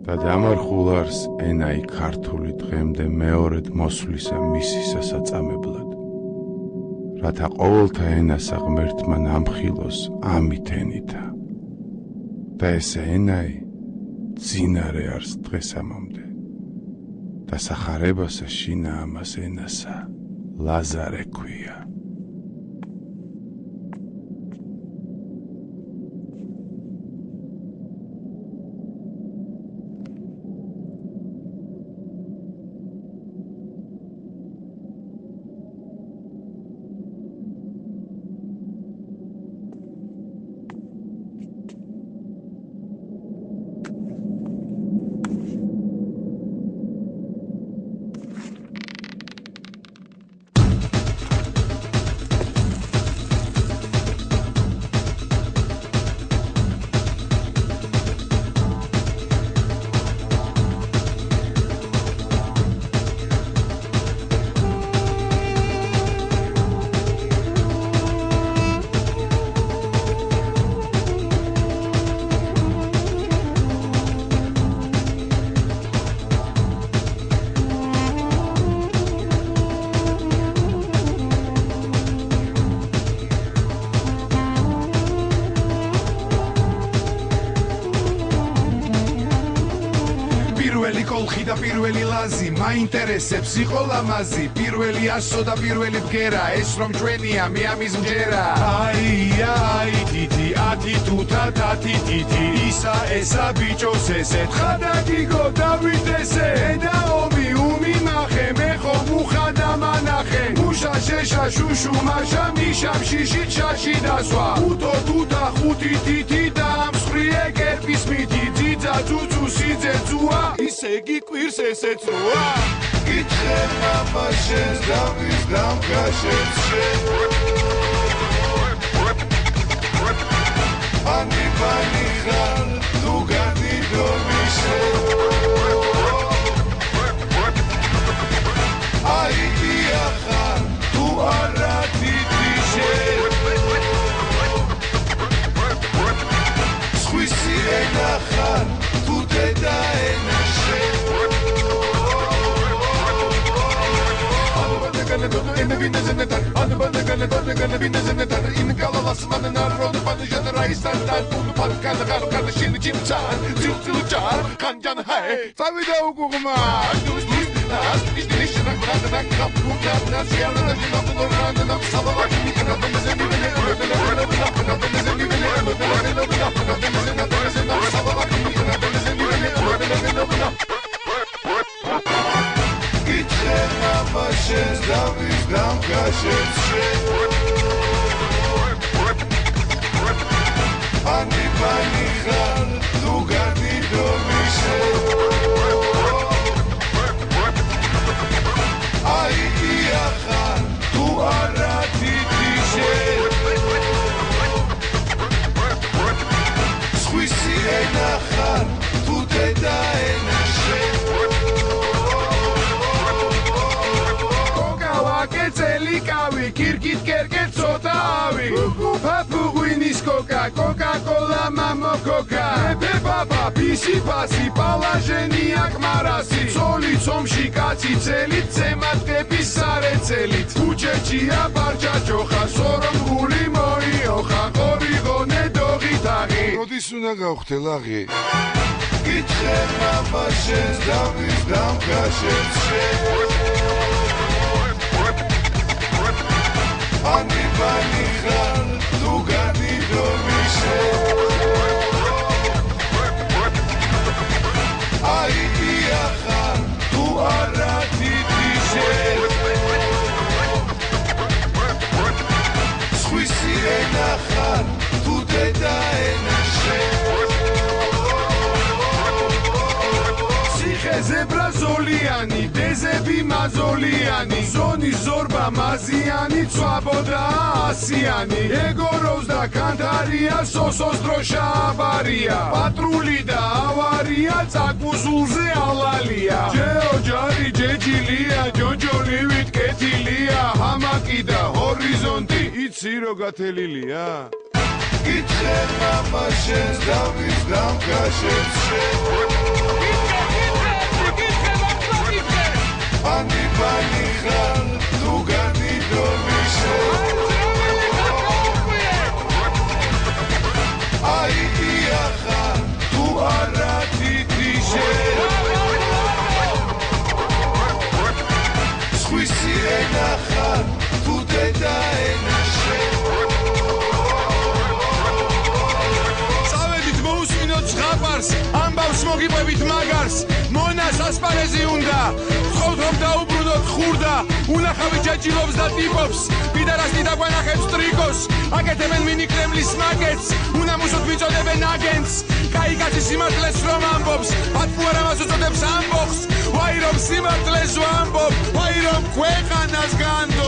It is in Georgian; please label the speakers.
Speaker 1: და დამარხულარს ენაი ქართული დღემდე მეორედ მოსვლისა მისი სასაწამებლად, რათა ყოველთა ენასა ღმერთმა ნამხილოს ამით ენითა და ესე ენაი ძინარე არს დღესამომდე და სახარებასა შინა ამას ენასა ლაზარე ქვია.
Speaker 2: კოლხი და პირველი ლაზი მაინტერესებს იყო ლამაზი პირველი ასო და პირველი ბგერა ეს რომ ჩვენია მე ამის მჯერა აი თითი ათი თუთა თათი თითი ისა ესა ბიჭოს ესე თხადა გიგო დავით ესე და ომი უმი მახე მე ხო მუხა და მანახე მუშა შეშა შუშუ მაშა მიშა შიში შაში დასვა უთო თუთა ხუთი თითი და ამსხრიე კერპის მითი ძიძა ძუძუ სიძე ძუა ისე გიკვირს ესეცოა გიჩე მამა შენს დამის დამკაშებს შენ ანი ბანი ხარ თუ განიდო მიშე აი დიახარ თუ არა თითიშე სხვისი ენა ხარ თუ დედა ენა in the windows in the dark, on the band, the windows in the dark, in the color last man and I rode upon the generalized and that on the podcast, the car, the shin, the chin, the jar, Kanjan High, Savida Guma, do it, is the nation of Brandon, and Cup, who got the Sierra, and the London, and the Savak, and the Machines davis damkashets ani bani khar tu ganido mishe ai diachar tu ara titishe squisi enachar tu deda enashe Celikavy, kirkit kerket sotavi Papuguinis coca, Coca-Cola, mamo coca Pepe papa, pisi pasi, palajeniak marasi Solit somshi katsi celit, cemat tepis sare celit Ucechia barja chocha, sorom guli moiocha Origo nedogi tagi Rodis una gauchtelagi Gitche mama shens, davis damka shens Ani bani khar tu ganido mishe Ai diachar tu ara titishe Squisi enachar tu deda enashe Zebra zoliani, dezebi mazoliani Zoni zorba maziani, tsvaboda asiani Egoros da kantaria, sosos drosha avaria Patruli da avaria, tsakuzulze alalia Jeo jari jejilia, jojoli vitketilia Hamaki da horizonti, itsi ro gatelilia გითხე მამა შენს დავის დამკაშებს Pani pani ხარ თუ განიდომიშე Ai iახა თუ არა თითიშე სხვისი ენახა თუ დედა ენაშე წავედით მოусმინოთ ზღაპარს ამბავს მოგიყვებით მაგარს მონას ასპარეზი უნდა ხოთ დაუბრუნოთ ხურდა უნახავი ჯაჭილობს და ტიპობს პიდარასი დაგვანახებს ტრიკოს აკეთებენ მინი კრემლის მაგეთს უნამუსოდ ვიწოდებენ აგენტს კაი კაცი სიმართლეს რომ ამბობს ათფუარ ამას უწოდებს ამბოხს ვაი რომ სიმართლეს ვამბობ ვაი რომ ქვეყანას განდო